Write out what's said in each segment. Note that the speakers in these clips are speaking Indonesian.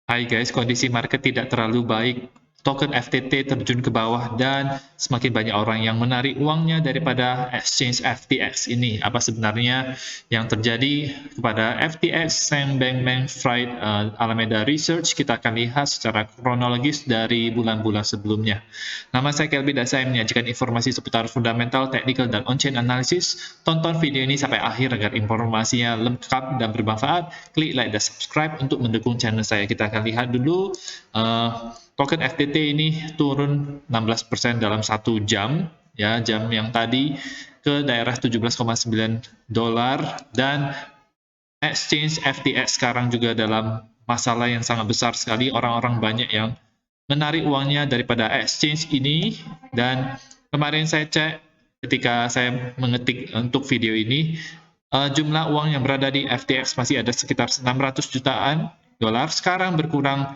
Hai guys, kondisi market tidak terlalu baik. Token FTT terjun ke bawah dan semakin banyak orang yang menarik uangnya daripada exchange FTX ini. Apa sebenarnya yang terjadi kepada FTX? Sam Bankman-Fried Alameda Research, kita akan lihat secara kronologis dari bulan-bulan sebelumnya. Nama saya Kelby dan saya menyajikan informasi seputar fundamental, technical, dan on-chain analysis. Tonton video ini sampai akhir agar informasinya lengkap dan bermanfaat. Klik like dan subscribe untuk mendukung channel saya. Kita akan lihat dulu token FTT ini turun 16% dalam 1 jam, ya, jam yang tadi ke daerah 17,9 dolar, dan exchange FTX sekarang juga dalam masalah yang sangat besar sekali. Orang-orang banyak yang menarik uangnya daripada exchange ini, dan kemarin saya cek ketika saya mengetik untuk video ini, jumlah uang yang berada di FTX masih ada sekitar 600 jutaan dolar, sekarang berkurang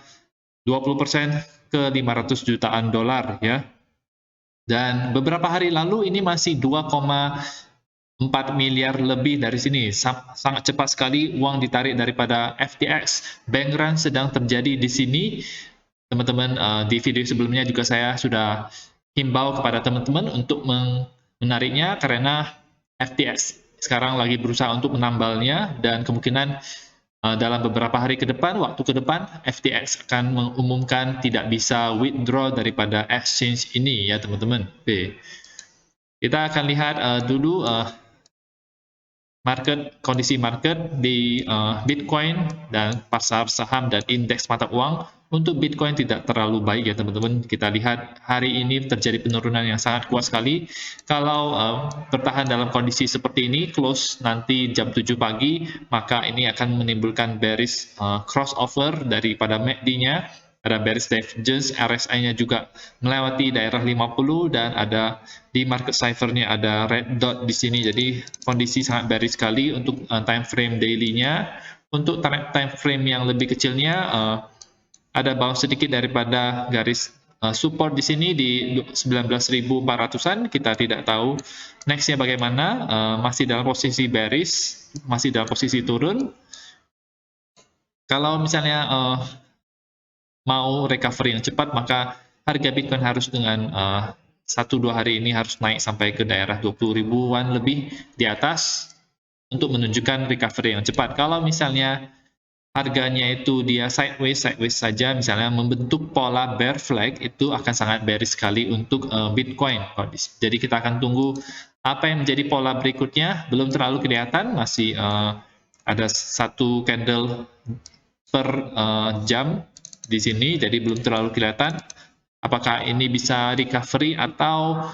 20% ke 500 jutaan dolar, ya. Dan beberapa hari lalu ini masih 2,4 miliar lebih dari sini. Sangat cepat sekali uang ditarik daripada FTX. Bank run sedang terjadi di sini. Teman-teman, di video sebelumnya juga saya sudah himbau kepada teman-teman untuk menariknya karena FTX sekarang lagi berusaha untuk menambalnya, dan kemungkinan dalam beberapa hari ke depan, waktu ke depan, FTX akan mengumumkan tidak bisa withdraw daripada exchange ini, ya teman-teman. Oke. Kita akan lihat dulu kondisi market di Bitcoin dan pasar saham dan indeks mata uang. Untuk Bitcoin tidak terlalu baik, ya teman-teman. Kita lihat hari ini terjadi penurunan yang sangat kuat sekali. Kalau bertahan dalam kondisi seperti ini, close nanti jam 7 pagi, maka ini akan menimbulkan bearish crossover daripada MACD-nya. Ada bearish divergence, RSI-nya juga melewati daerah 50, dan ada di market cipher-nya ada red dot di sini. Jadi kondisi sangat bearish sekali untuk time frame daily-nya. Untuk time frame yang lebih kecilnya, ada bawah sedikit daripada garis support di sini di 19.400-an. Kita tidak tahu next-nya bagaimana. Masih dalam posisi bearish, masih dalam posisi turun. Kalau misalnya mau recovery yang cepat, maka harga Bitcoin harus dengan 1-2 hari ini harus naik sampai ke daerah 20 ribuan lebih di atas untuk menunjukkan recovery yang cepat. Kalau misalnya harganya itu dia sideways saja, misalnya membentuk pola bear flag, itu akan sangat bearish sekali untuk Bitcoin. Jadi kita akan tunggu apa yang menjadi pola berikutnya. Belum terlalu kelihatan, masih ada satu candle per jam di sini, jadi belum terlalu kelihatan apakah ini bisa recovery atau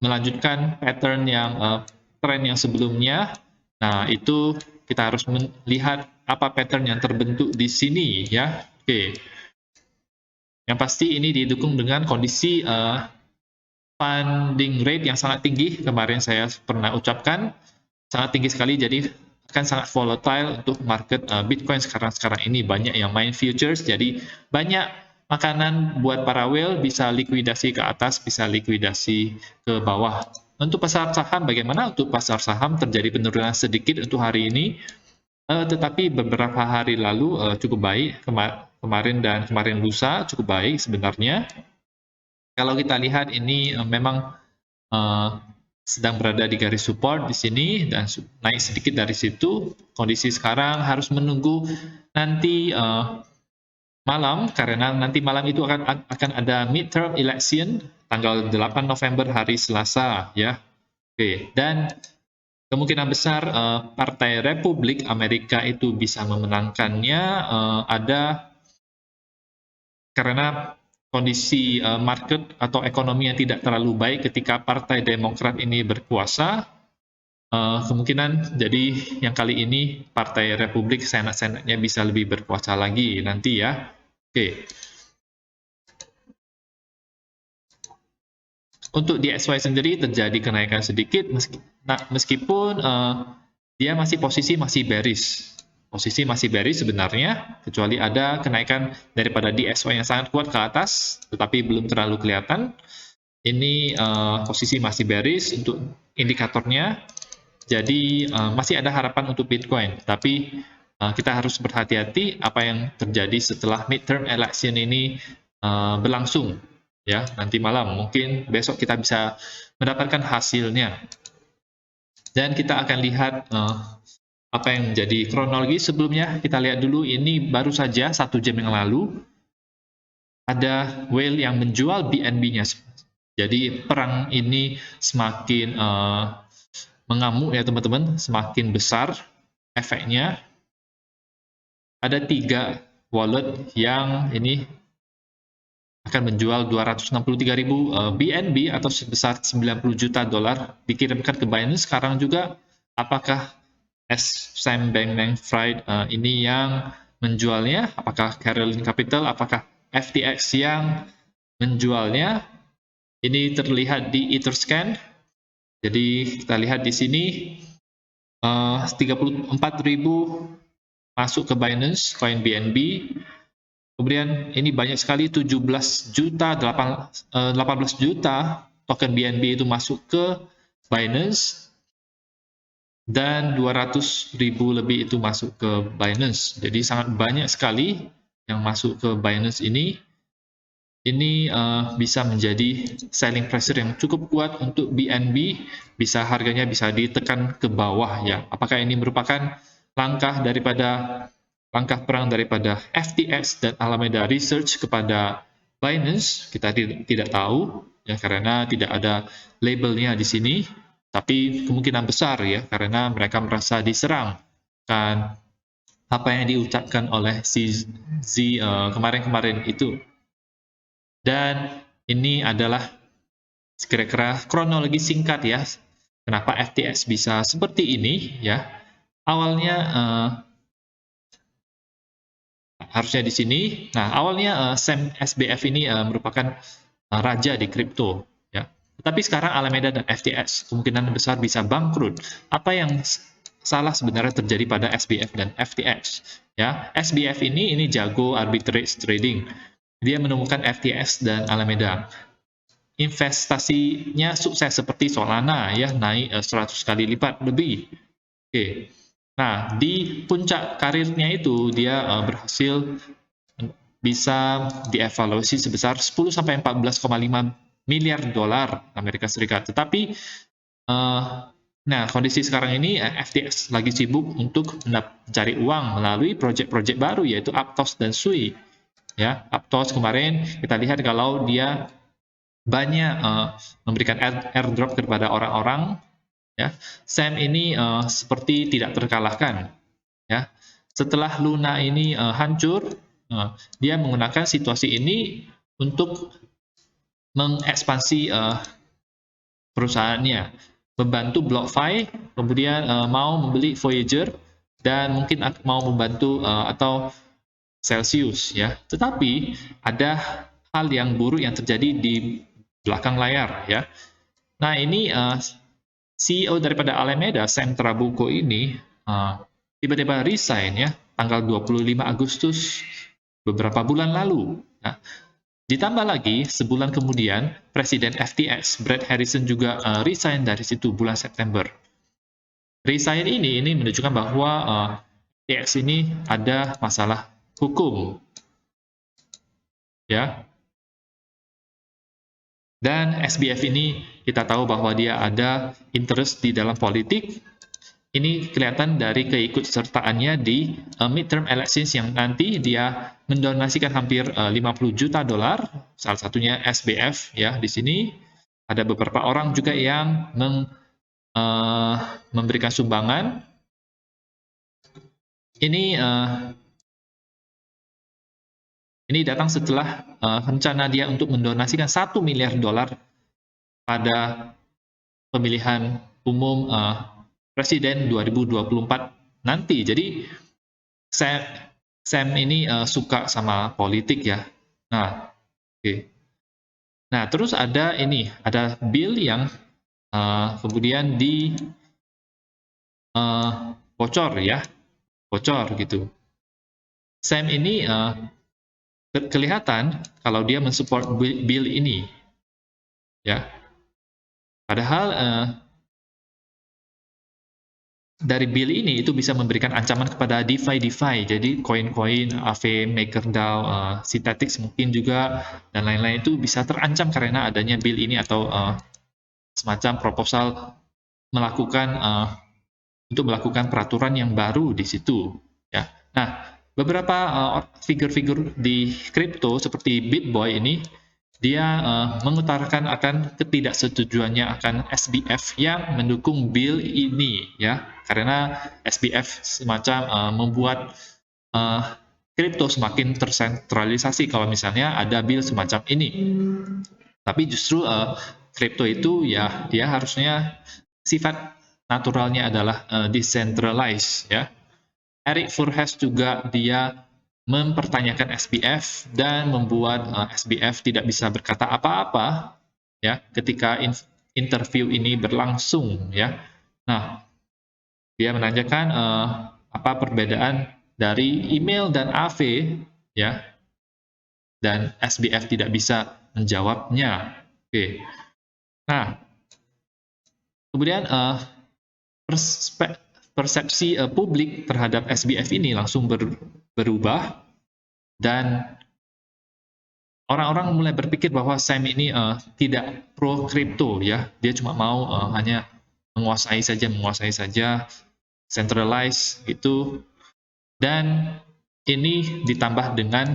melanjutkan pattern yang tren yang sebelumnya. Nah, itu kita harus melihat apa pattern yang terbentuk di sini, ya. Oke. Yang pasti ini didukung dengan kondisi funding rate yang sangat tinggi. Kemarin saya pernah ucapkan sangat tinggi sekali, jadi akan sangat volatile untuk market Bitcoin sekarang ini. Banyak yang main futures, jadi banyak makanan buat para whale, bisa likuidasi ke atas, bisa likuidasi ke bawah. Untuk pasar saham bagaimana? Untuk pasar saham terjadi penurunan sedikit untuk hari ini, tetapi beberapa hari lalu cukup baik. Kemarin dan kemarin lusa cukup baik sebenarnya. Kalau kita lihat ini memang sedang berada di garis support di sini dan naik sedikit dari situ. Kondisi sekarang harus menunggu nanti malam, karena nanti malam itu akan ada midterm election tanggal 8 November hari Selasa, ya. Oke, dan kemungkinan besar Partai Republik Amerika itu bisa memenangkannya ada karena kondisi market atau ekonomi yang tidak terlalu baik ketika Partai Demokrat ini berkuasa. Kemungkinan jadi yang kali ini Partai Republik senat-senatnya bisa lebih berkuasa lagi nanti, ya. Oke. Untuk DXY sendiri terjadi kenaikan sedikit meskipun dia posisi masih bearish. Posisi masih bearish sebenarnya, kecuali ada kenaikan daripada DXY yang sangat kuat ke atas, tetapi belum terlalu kelihatan. Ini posisi masih bearish untuk indikatornya. Jadi masih ada harapan untuk Bitcoin, tapi kita harus berhati-hati apa yang terjadi setelah midterm election ini berlangsung ya nanti malam. Mungkin besok kita bisa mendapatkan hasilnya. Dan kita akan lihat apa yang menjadi kronologi. Sebelumnya kita lihat dulu, ini baru saja 1 jam yang lalu ada whale yang menjual BNB-nya. Jadi perang ini semakin mengamuk ya teman-teman, semakin besar efeknya. Ada 3 wallet yang ini akan menjual 263.000 BNB atau sebesar 90 juta dolar dikirimkan ke Binance. Sekarang juga apakah Sam Bankman-Fried ini yang menjualnya? Apakah Caroline Capital? Apakah FTX yang menjualnya? Ini terlihat di Etherscan. Jadi kita lihat di sini 34.000 masuk ke Binance coin BNB. Kemudian ini banyak sekali 18 juta token BNB itu masuk ke Binance dan 200.000 lebih itu masuk ke Binance. Jadi sangat banyak sekali yang masuk ke Binance ini. Ini bisa menjadi selling pressure yang cukup kuat untuk BNB, harganya bisa ditekan ke bawah ya. Apakah ini merupakan langkah perang daripada FTX dan Alameda Research kepada Binance? Kita tidak tahu ya, karena tidak ada labelnya di sini, tapi kemungkinan besar ya, karena mereka merasa diserang kan apa yang diucapkan oleh si kemarin-kemarin itu. Dan ini adalah kira-kira kronologi singkat ya, kenapa FTX bisa seperti ini ya. Awalnya harusnya di sini. Nah, awalnya Sam SBF ini merupakan raja di kripto ya. Tetapi sekarang Alameda dan FTX kemungkinan besar bisa bangkrut. Apa yang salah sebenarnya terjadi pada SBF dan FTX ya? SBF ini jago arbitrage trading. Dia menemukan FTX dan Alameda. Investasinya sukses seperti Solana ya, naik 100 kali lipat lebih. Oke. Nah, di puncak karirnya itu dia berhasil bisa dievaluasi sebesar 10 sampai 14,5 miliar dolar Amerika Serikat. Tetapi nah, kondisi sekarang ini FTX lagi sibuk untuk mencari uang melalui proyek-proyek baru yaitu Aptos dan Sui. Ya, Aptos kemarin kita lihat kalau dia banyak memberikan airdrop kepada orang-orang ya. Sam ini seperti tidak terkalahkan ya. Setelah Luna ini hancur, dia menggunakan situasi ini untuk mengekspansi perusahaannya, membantu BlockFi, kemudian mau membeli Voyager dan mungkin mau membantu atau Celsius ya. Tetapi ada hal yang buruk yang terjadi di belakang layar ya. Nah, ini CEO daripada Alameda, Sam Trabucco ini tiba-tiba resign ya tanggal 25 Agustus beberapa bulan lalu. Nah, ditambah lagi sebulan kemudian Presiden FTX Brad Harrison juga resign dari situ bulan September. Resign ini menunjukkan bahwa FTX ini ada masalah hukum ya. Dan SBF ini kita tahu bahwa dia ada interest di dalam politik. Ini kelihatan dari keikutsertaannya di midterm elections yang nanti dia mendonasikan hampir 50 juta dolar, salah satunya SBF ya di sini. Ada beberapa orang juga yang memberikan sumbangan. Ini datang setelah rencana dia untuk mendonasikan 1 miliar dolar pada pemilihan umum Presiden 2024 nanti. Jadi Sam ini suka sama politik ya. Nah, oke. Nah, terus ada bill yang kemudian bocor ya, bocor gitu. Sam ini kelihatan kalau dia mensupport bill ini ya. Padahal dari bill ini itu bisa memberikan ancaman kepada DeFi. Jadi koin-koin Aave, MakerDAO, Synthetix mungkin juga dan lain-lain itu bisa terancam karena adanya bill ini atau semacam proposal melakukan untuk melakukan peraturan yang baru di situ ya. Nah, beberapa figur-figur di kripto seperti BitBoy ini dia mengutarakan akan ketidaksetujuannya akan SBF yang mendukung bill ini ya, karena SBF semacam membuat kripto semakin tersentralisasi kalau misalnya ada bill semacam ini. Tapi justru kripto itu ya dia harusnya sifat naturalnya adalah decentralized ya. Eric Furhes juga dia mempertanyakan SBF dan membuat SBF tidak bisa berkata apa-apa ya ketika interview ini berlangsung ya. Nah, dia menanyakan apa perbedaan dari email dan AV ya, dan SBF tidak bisa menjawabnya. Oke. Nah, kemudian persepsi publik terhadap SBF ini langsung berubah dan orang-orang mulai berpikir bahwa Sam ini tidak pro kripto ya, dia cuma mau hanya menguasai saja, centralized gitu. Dan ini ditambah dengan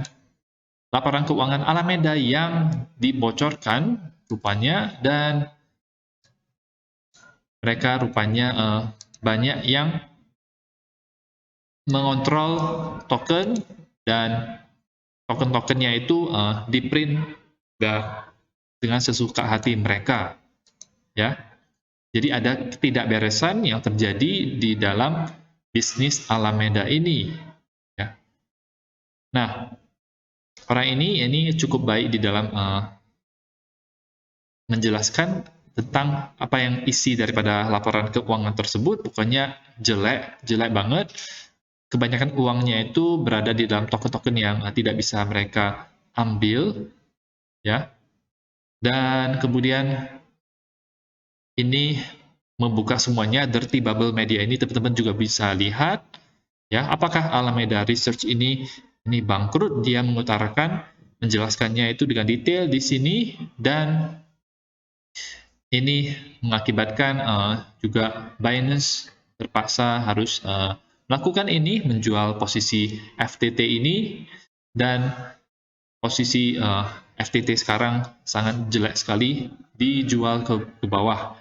laporan keuangan Alameda yang dibocorkan rupanya, dan mereka rupanya banyak yang mengontrol token, dan token-tokennya itu di-print dengan sesuka hati mereka ya. Jadi ada ketidakberesan yang terjadi di dalam bisnis Alameda ini ya. Nah, orang ini cukup baik di dalam menjelaskan tentang apa yang isi daripada laporan keuangan tersebut. Pokoknya jelek banget. Kebanyakan uangnya itu berada di dalam token-token yang tidak bisa mereka ambil ya. Dan kemudian ini membuka semuanya. Dirty Bubble Media ini teman-teman juga bisa lihat ya, apakah Alameda Research ini bangkrut. Dia mengutarakan, menjelaskannya itu dengan detail di sini, dan ini mengakibatkan juga Binance terpaksa harus melakukan ini, menjual posisi FTT ini, dan posisi FTT sekarang sangat jelek sekali, dijual ke bawah.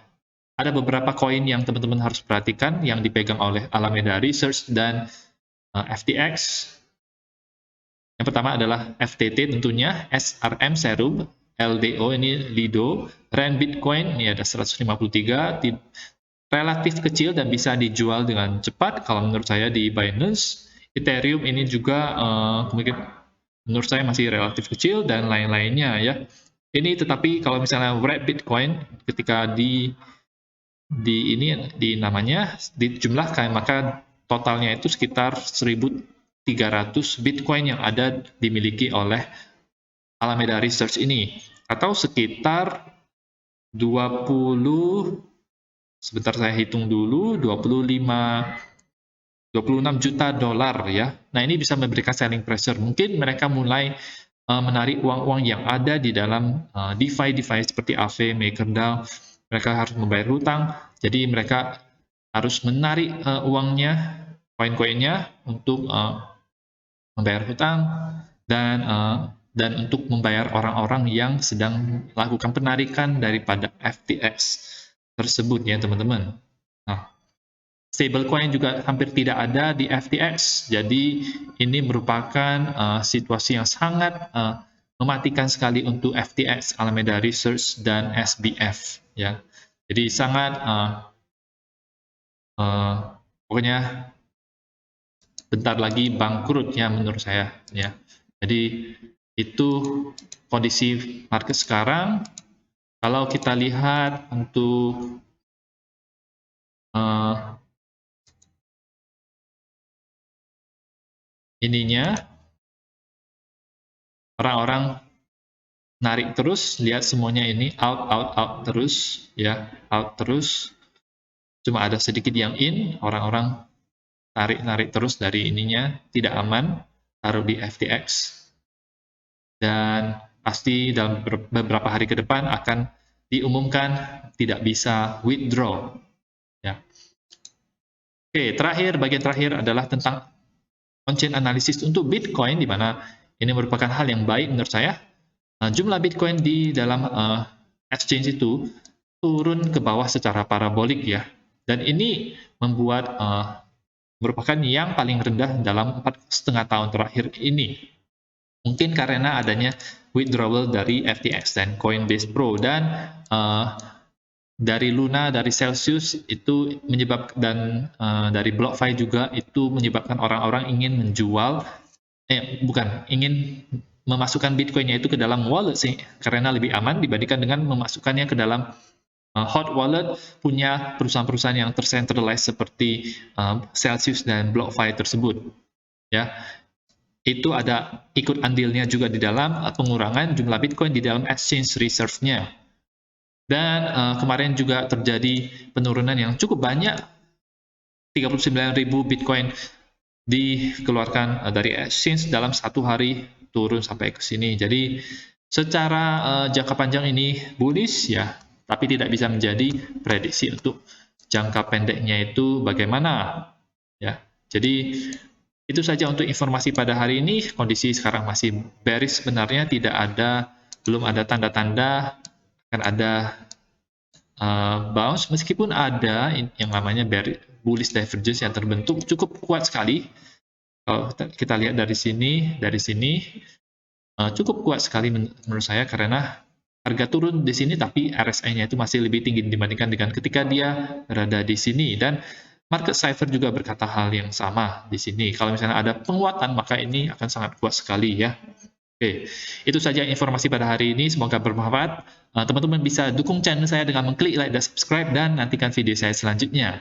Ada beberapa koin yang teman-teman harus perhatikan yang dipegang oleh Alameda Research dan FTX. Yang pertama adalah FTT tentunya, SRM Serum, LDO ini Lido, Rand Bitcoin ini ada 153, relatif kecil dan bisa dijual dengan cepat kalau menurut saya di Binance. Ethereum ini juga mungkin menurut saya masih relatif kecil, dan lain-lainnya ya. Ini tetapi kalau misalnya Red Bitcoin ketika di namanya dijumlahkan, maka totalnya itu sekitar 1.300 Bitcoin yang ada dimiliki oleh Alameda Research ini, atau sekitar 20, sebentar saya hitung dulu, 26 juta dolar ya. Nah, ini bisa memberikan selling pressure. Mungkin mereka mulai menarik uang-uang yang ada di dalam DeFi seperti Aave, MakerDAO. Mereka harus membayar hutang, jadi mereka harus menarik uangnya, koin-koinnya untuk membayar hutang, dan untuk membayar orang-orang yang sedang melakukan penarikan daripada FTX tersebut ya teman-teman. Nah, stablecoin juga hampir tidak ada di FTX, jadi ini merupakan situasi yang sangat mematikan sekali untuk FTX, Alameda Research, dan SBF ya. Jadi sangat pokoknya bentar lagi bangkrut ya menurut saya ya. Jadi itu kondisi market sekarang. Kalau kita lihat untuk ininya, orang-orang narik terus, lihat semuanya ini out terus ya, out terus. cuma ada sedikit yang in, orang-orang tarik-narik terus dari ininya, tidak aman, taruh di FTX, dan pasti dalam beberapa hari ke depan akan diumumkan tidak bisa withdraw. Ya. Oke, bagian terakhir adalah tentang on-chain analysis untuk Bitcoin, di mana ini merupakan hal yang baik menurut saya. Jumlah Bitcoin di dalam exchange itu turun ke bawah secara parabolik ya, dan ini membuat merupakan yang paling rendah dalam 4,5 tahun terakhir ini. Mungkin karena adanya withdrawal dari FTX dan Coinbase Pro, dan dari Luna, dari Celsius itu menyebabkan, dan dari BlockFi juga itu menyebabkan orang-orang ingin menjual, ingin memasukkan Bitcoinnya itu ke dalam wallet sih, karena lebih aman dibandingkan dengan memasukkannya ke dalam hot wallet punya perusahaan-perusahaan yang tercentralized seperti Celsius dan BlockFi tersebut. Ya, itu ada ikut andilnya juga di dalam pengurangan jumlah Bitcoin di dalam exchange reserve-nya. Dan kemarin juga terjadi penurunan yang cukup banyak, 39.000 Bitcoin dikeluarkan dari exchange dalam satu hari, turun sampai ke sini. Jadi secara jangka panjang ini bullish ya, tapi tidak bisa menjadi prediksi untuk jangka pendeknya itu bagaimana ya. Jadi itu saja untuk informasi pada hari ini. Kondisi sekarang masih bearish sebenarnya, belum ada tanda-tanda akan ada bounce, meskipun ada yang namanya bullish divergence yang terbentuk cukup kuat sekali. Kalau kita lihat dari sini cukup kuat sekali menurut saya, karena harga turun di sini tapi RSI-nya itu masih lebih tinggi dibandingkan dengan ketika dia berada di sini, dan market cipher juga berkata hal yang sama di sini. Kalau misalnya ada penguatan, maka ini akan sangat kuat sekali ya. Oke, itu saja informasi pada hari ini. Semoga bermanfaat. Teman-teman bisa dukung channel saya dengan mengklik like dan subscribe, dan nantikan video saya selanjutnya.